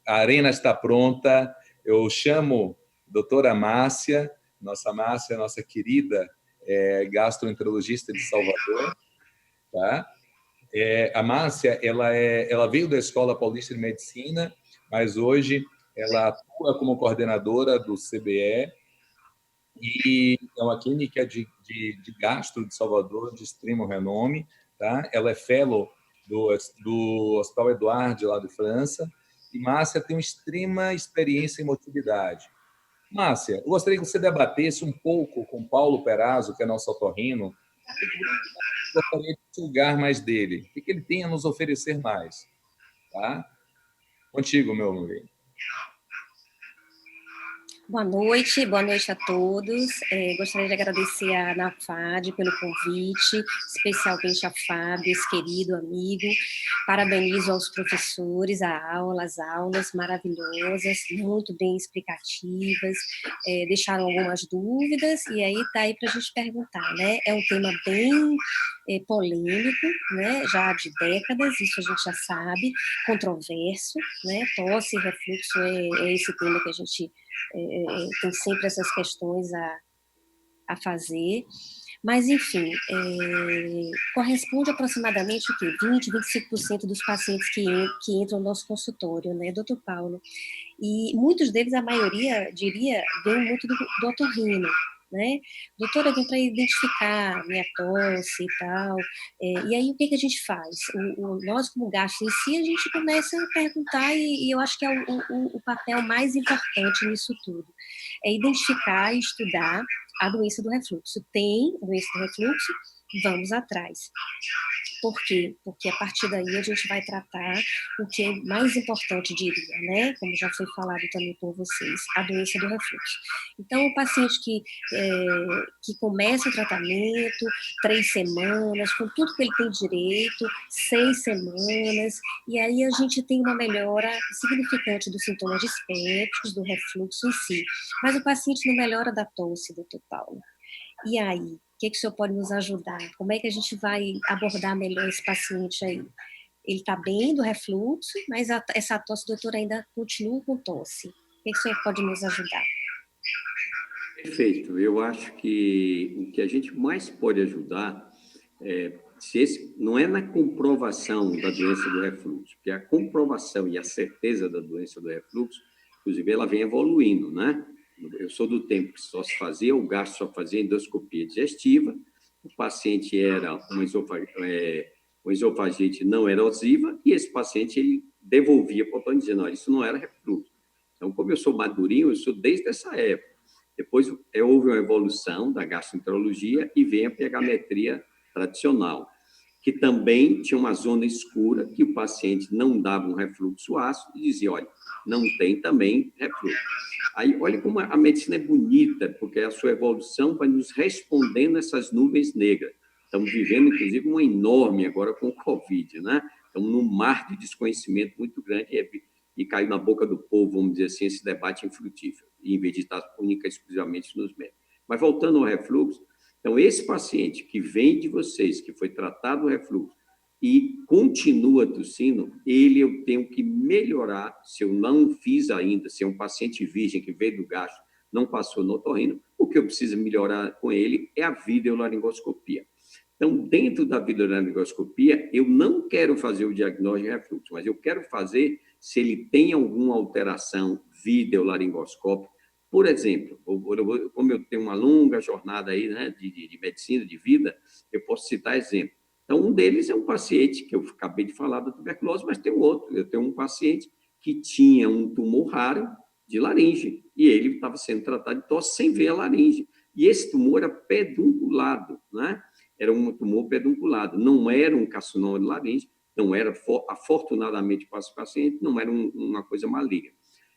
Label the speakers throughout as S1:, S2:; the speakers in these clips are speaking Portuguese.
S1: A arena está pronta. Eu chamo a doutora Márcia, nossa querida gastroenterologista de Salvador. Tá? A Márcia, ela veio da Escola Paulista de Medicina, mas hoje ela atua como coordenadora do CBE e é uma clínica de gastro de Salvador de extremo renome. Tá? Ela é fellow do Hospital Eduard, lá de França, e Márcia tem uma extrema experiência em motilidade. Márcia, eu gostaria que você debatesse um pouco com Paulo Perazzo, que é nosso otorrino, gostaria de julgar mais dele, o que ele tem a nos oferecer mais. Tá? Contigo, meu amigo.
S2: Boa noite a todos. Gostaria de agradecer à NAFAD pelo convite, especialmente a Fábio, esse querido amigo. Parabenizo aos professores, as aulas maravilhosas, muito bem explicativas, deixaram algumas dúvidas, e aí está aí para a gente perguntar, né? É um tema bem polêmico, né? Já de décadas, isso a gente já sabe, controverso, né? Tosse e refluxo é esse tema que a gente tem sempre essas questões a fazer, mas, enfim, corresponde aproximadamente o quê? 20%, 25% dos pacientes que entram no nosso consultório, né, doutor Paulo? E muitos deles, a maioria, diria, vem muito do otorrino, né? Doutora, vem para identificar minha tosse e tal, e aí o que a gente faz? Nós, como gastro em si, a gente começa a perguntar, e eu acho que é o papel mais importante nisso tudo, é identificar e estudar a doença do refluxo. Tem doença do refluxo? Vamos atrás. Por quê? Porque a partir daí a gente vai tratar o que é mais importante, diria, né? Como já foi falado também por vocês, a doença do refluxo. Então, o paciente que começa o tratamento, 3 semanas, com tudo que ele tem direito, 6 semanas, e aí a gente tem uma melhora significante dos sintomas dispépticos, do refluxo em si. Mas o paciente não melhora da tosse, doutor Paulo. E aí? O que o senhor pode nos ajudar? Como é que a gente vai abordar melhor esse paciente aí? Ele está bem do refluxo, mas essa tosse, doutora, ainda continua com tosse. O que o senhor pode nos ajudar?
S3: Perfeito. Eu acho que o que a gente mais pode ajudar não é na comprovação da doença do refluxo, porque a comprovação e a certeza da doença do refluxo, inclusive, ela vem evoluindo, né? Eu sou do tempo que só se fazia, o gastro só fazia endoscopia digestiva, o paciente era uma esofagite não erosiva, e esse paciente ele devolvia para o otorrino dizendo, não, isso não era refluxo. Então, como eu sou madurinho, eu sou desde essa época. Depois houve uma evolução da gastroenterologia e vem a pH-metria tradicional, que também tinha uma zona escura que o paciente não dava um refluxo ácido e dizia, olha, não tem também refluxo. Aí, olha como a medicina é bonita, porque a sua evolução vai nos respondendo essas nuvens negras. Estamos vivendo, inclusive, uma enorme agora com o Covid, né? Estamos num mar de desconhecimento muito grande e caiu na boca do povo, vamos dizer assim, esse debate infrutífero, em vez de estar única e exclusivamente nos médicos. Mas voltando ao refluxo, então, esse paciente que vem de vocês, que foi tratado o refluxo e continua tossindo, eu tenho que melhorar, se eu não fiz ainda, se é um paciente virgem que veio do gastro, não passou no otorrino, o que eu preciso melhorar com ele é a videolaringoscopia. Então, dentro da videolaringoscopia, eu não quero fazer o diagnóstico de refluxo, mas eu quero fazer se ele tem alguma alteração videolaringoscópica. Por exemplo, como eu tenho uma longa jornada aí, né, de medicina, de vida, eu posso citar exemplo. Então, um deles é um paciente que eu acabei de falar da tuberculose, mas tem um outro. Eu tenho um paciente que tinha um tumor raro de laringe, e ele estava sendo tratado de tosse sem ver a laringe. E esse tumor era pedunculado, né? Era um tumor pedunculado, não era um carcinoma de laringe, não era, afortunadamente para esse paciente, não era uma coisa maligna.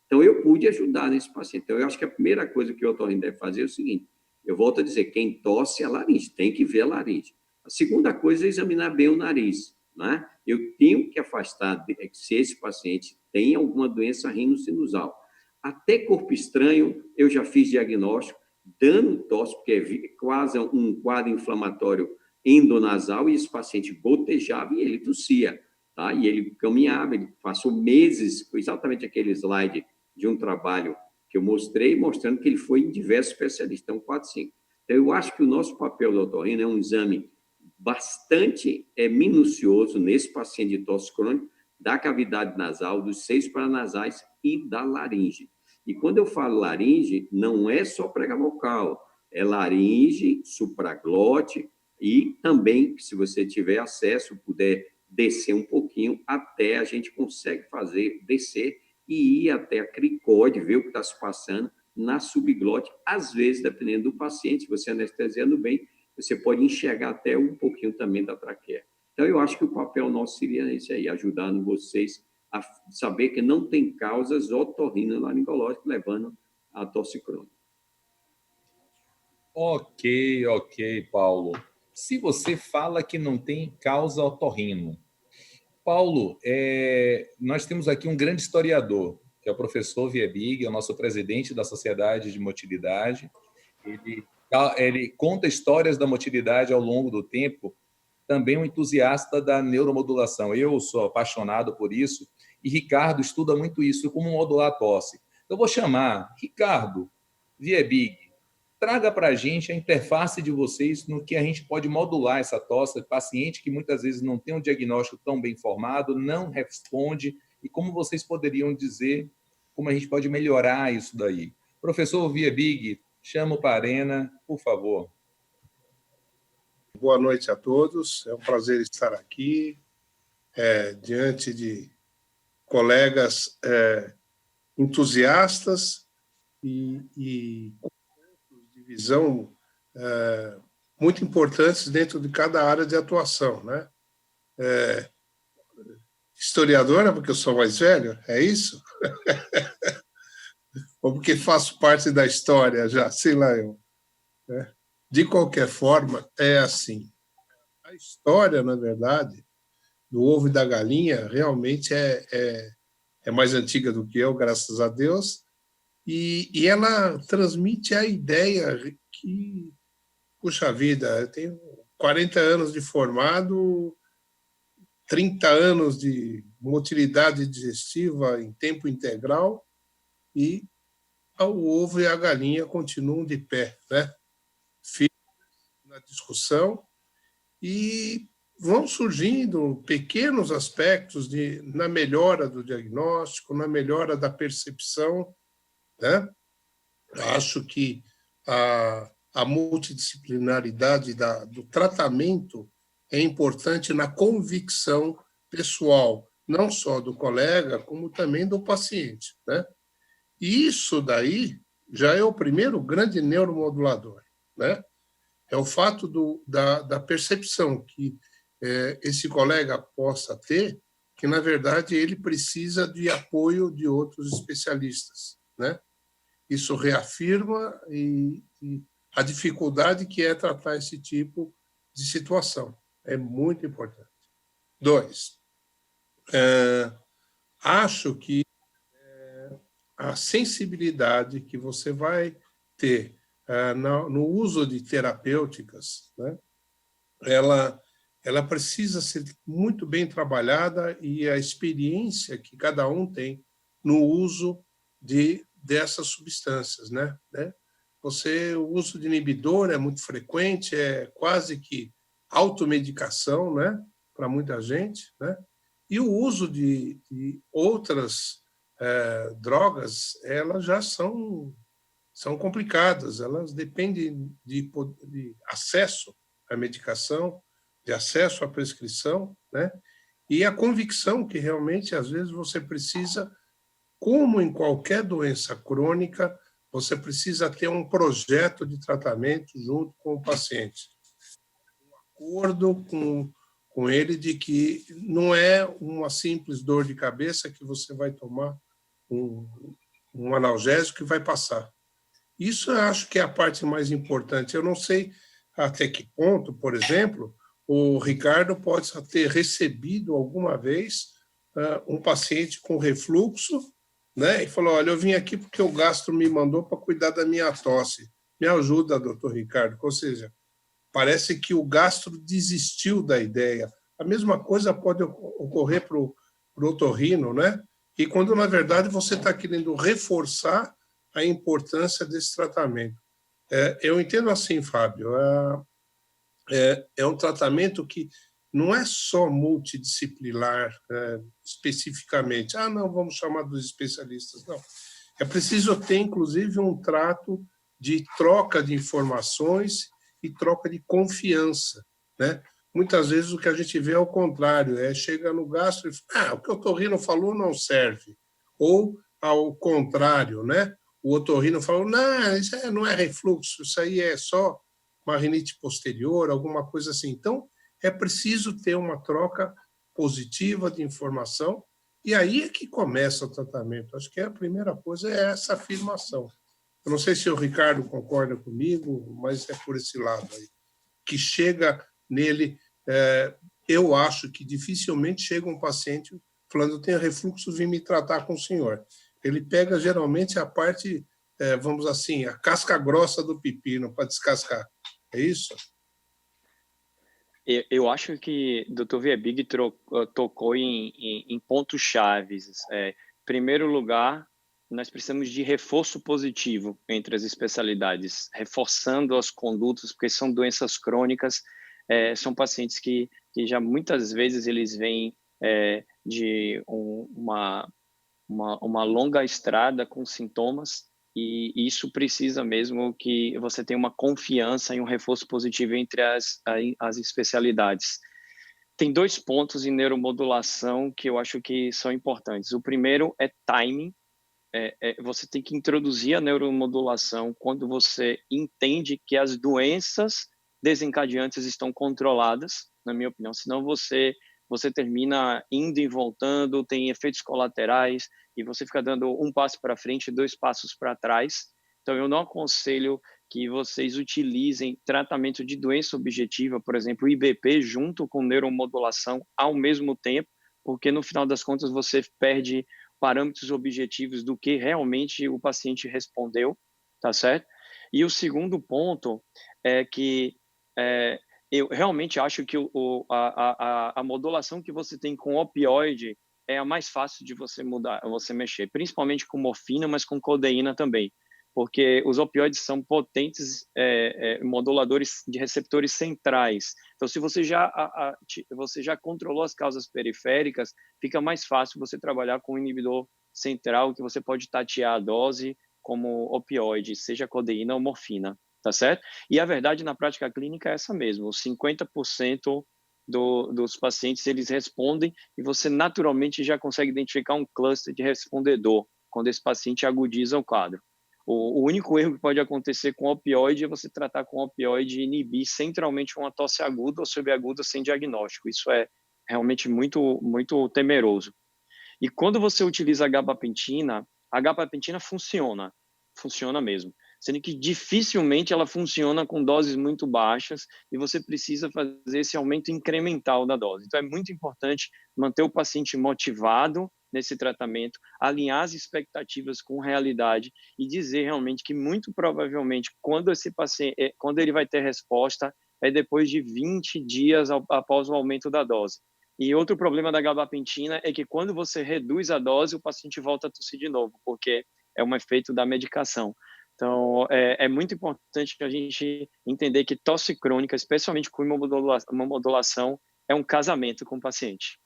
S3: Então, eu pude ajudar nesse paciente. Então, eu acho que a primeira coisa que o otorrino deve fazer é o seguinte, eu volto a dizer, quem tosse é a laringe, tem que ver a laringe. A segunda coisa é examinar bem o nariz, né? Eu tenho que afastar se esse paciente tem alguma doença rinocinusal. Até corpo estranho, eu já fiz diagnóstico, dando tosse, porque é quase um quadro inflamatório endonasal, e esse paciente gotejava e ele tossia. tá? E ele caminhava, ele passou meses, foi exatamente aquele slide de um trabalho que eu mostrei, mostrando que ele foi em diversos especialistas, então 4, 5. Então, eu acho que o nosso papel do otorrino é um exame bastante minucioso nesse paciente de tosse crônica, da cavidade nasal, dos seios paranasais e da laringe. E quando eu falo laringe, não é só prega vocal, é laringe, supraglote e também, se você tiver acesso, puder descer um pouquinho, até a gente consegue fazer descer e ir até a cricóide, ver o que está se passando na subglote. Às vezes, dependendo do paciente, se você anestesiando bem, você pode enxergar até um pouquinho também da traqueia. Então, eu acho que o papel nosso seria esse aí, ajudando vocês a saber que não tem causas otorrinolaringológicas levando à tosse crônica.
S1: Ok, Paulo. Se você fala que não tem causa otorrino, Paulo, nós temos aqui um grande historiador, que é o professor Viebig, é o nosso presidente da Sociedade de Motilidade. Ele conta histórias da motilidade ao longo do tempo, também um entusiasta da neuromodulação. Eu sou apaixonado por isso, e Ricardo estuda muito isso, como modular a tosse. Eu vou chamar Ricardo Viebig, traga para a gente a interface de vocês no que a gente pode modular essa tosse, paciente que muitas vezes não tem um diagnóstico tão bem formado, não responde, e como vocês poderiam dizer como a gente pode melhorar isso daí. Professor Viebig, chamo para a arena, por favor.
S4: Boa noite a todos, é um prazer estar aqui, diante de colegas entusiastas e de visão muito importantes dentro de cada área de atuação, né? Historiadora, porque eu sou mais velho, é isso? Ou porque faço parte da história já, sei lá eu. Né? De qualquer forma, é assim. A história, na verdade, do ovo e da galinha, realmente é mais antiga do que eu, graças a Deus, e ela transmite a ideia que, puxa vida, eu tenho 40 anos de formado, 30 anos de motilidade digestiva em tempo integral, e o ovo e a galinha continuam de pé, né? Na discussão, e vão surgindo pequenos aspectos na melhora do diagnóstico, na melhora da percepção, né? Acho que a multidisciplinaridade do tratamento é importante na convicção pessoal, não só do colega, como também do paciente, né? E isso daí já é o primeiro grande neuromodulador, né? É o fato da percepção que esse colega possa ter, que, na verdade, ele precisa de apoio de outros especialistas, né? Isso reafirma a dificuldade que é tratar esse tipo de situação. É muito importante. 2, acho que a sensibilidade que você vai ter no uso de terapêuticas, né, ela precisa ser muito bem trabalhada, e a experiência que cada um tem no uso dessas substâncias, né? O uso de inibidor é muito frequente, é quase que automedicação, né, para muita gente, né? E o uso de outras drogas, elas já são complicadas, elas dependem de acesso à medicação, de acesso à prescrição, né? E a convicção que realmente, às vezes, você precisa, como em qualquer doença crônica, você precisa ter um projeto de tratamento junto com o paciente. Um acordo com ele de que não é uma simples dor de cabeça que você vai tomar um analgésico e vai passar. Isso eu acho que é a parte mais importante. Eu não sei até que ponto, por exemplo, o Ricardo pode ter recebido alguma vez um paciente com refluxo, né, e falou: olha, eu vim aqui porque o gastro me mandou para cuidar da minha tosse. Me ajuda, doutor Ricardo. Ou seja, parece que o gastro desistiu da ideia, A mesma coisa pode ocorrer para o otorrino, né? E quando, na verdade, você está querendo reforçar a importância desse tratamento. Eu entendo assim, Fábio, é um tratamento que não é só multidisciplinar, especificamente. Ah, não, vamos chamar dos especialistas. Não. É preciso ter, inclusive, um trato de troca de informações e troca de confiança, né? Muitas vezes o que a gente vê é o contrário, chega no gastro e fala, o que o otorrino falou não serve. Ou, ao contrário, né? O otorrino falou, não, isso não é refluxo, isso aí é só uma rinite posterior, alguma coisa assim. Então, é preciso ter uma troca positiva de informação e aí é que começa o tratamento. Acho que a primeira coisa é essa afirmação. Eu não sei se o Ricardo concorda comigo, mas é por esse lado aí. Que chega nele, eu acho que dificilmente chega um paciente falando, eu tenho refluxo, vim me tratar com o senhor. Ele pega geralmente a parte, vamos assim, a casca grossa do pepino para descascar. É isso?
S5: Eu acho que o Dr. Viebig tocou em pontos chaves. Em primeiro lugar, nós precisamos de reforço positivo entre as especialidades, reforçando as condutas, porque são doenças crônicas, são pacientes que já muitas vezes eles vêm de uma longa estrada com sintomas, e isso precisa mesmo que você tenha uma confiança e um reforço positivo entre as especialidades. Tem 2 pontos em neuromodulação que eu acho que são importantes. O primeiro é timing. Você tem que introduzir a neuromodulação quando você entende que as doenças desencadeantes estão controladas, na minha opinião, senão você termina indo e voltando, tem efeitos colaterais, e você fica dando um passo para frente e 2 passos para trás. Então, eu não aconselho que vocês utilizem tratamento de doença objetiva, por exemplo, IBP, junto com neuromodulação ao mesmo tempo, porque no final das contas você perde parâmetros objetivos do que realmente o paciente respondeu, tá certo? E o segundo ponto é que eu realmente acho que a modulação que você tem com opioide é a mais fácil de você mexer, principalmente com morfina, mas com codeína também, porque os opioides são potentes moduladores de receptores centrais. Então, se você já controlou as causas periféricas, fica mais fácil você trabalhar com um inibidor central, que você pode tatear a dose como opioide, seja codeína ou morfina, tá certo? E a verdade na prática clínica é essa mesmo, 50% dos pacientes eles respondem e você naturalmente já consegue identificar um cluster de respondedor quando esse paciente agudiza o quadro. O único erro que pode acontecer com opioide é você tratar com opioide e inibir centralmente uma tosse aguda ou subaguda sem diagnóstico. Isso é realmente muito, muito temeroso. E quando você utiliza a gabapentina funciona mesmo. Sendo que dificilmente ela funciona com doses muito baixas e você precisa fazer esse aumento incremental da dose. Então, é muito importante manter o paciente motivado nesse tratamento, alinhar as expectativas com realidade e dizer realmente que muito provavelmente quando esse paciente, quando ele vai ter resposta é depois de 20 dias após o aumento da dose. E outro problema da gabapentina é que quando você reduz a dose, o paciente volta a tossir de novo, porque é um efeito da medicação. Então, é muito importante a gente entender que tosse crônica, especialmente com uma modulação, é um casamento com o paciente.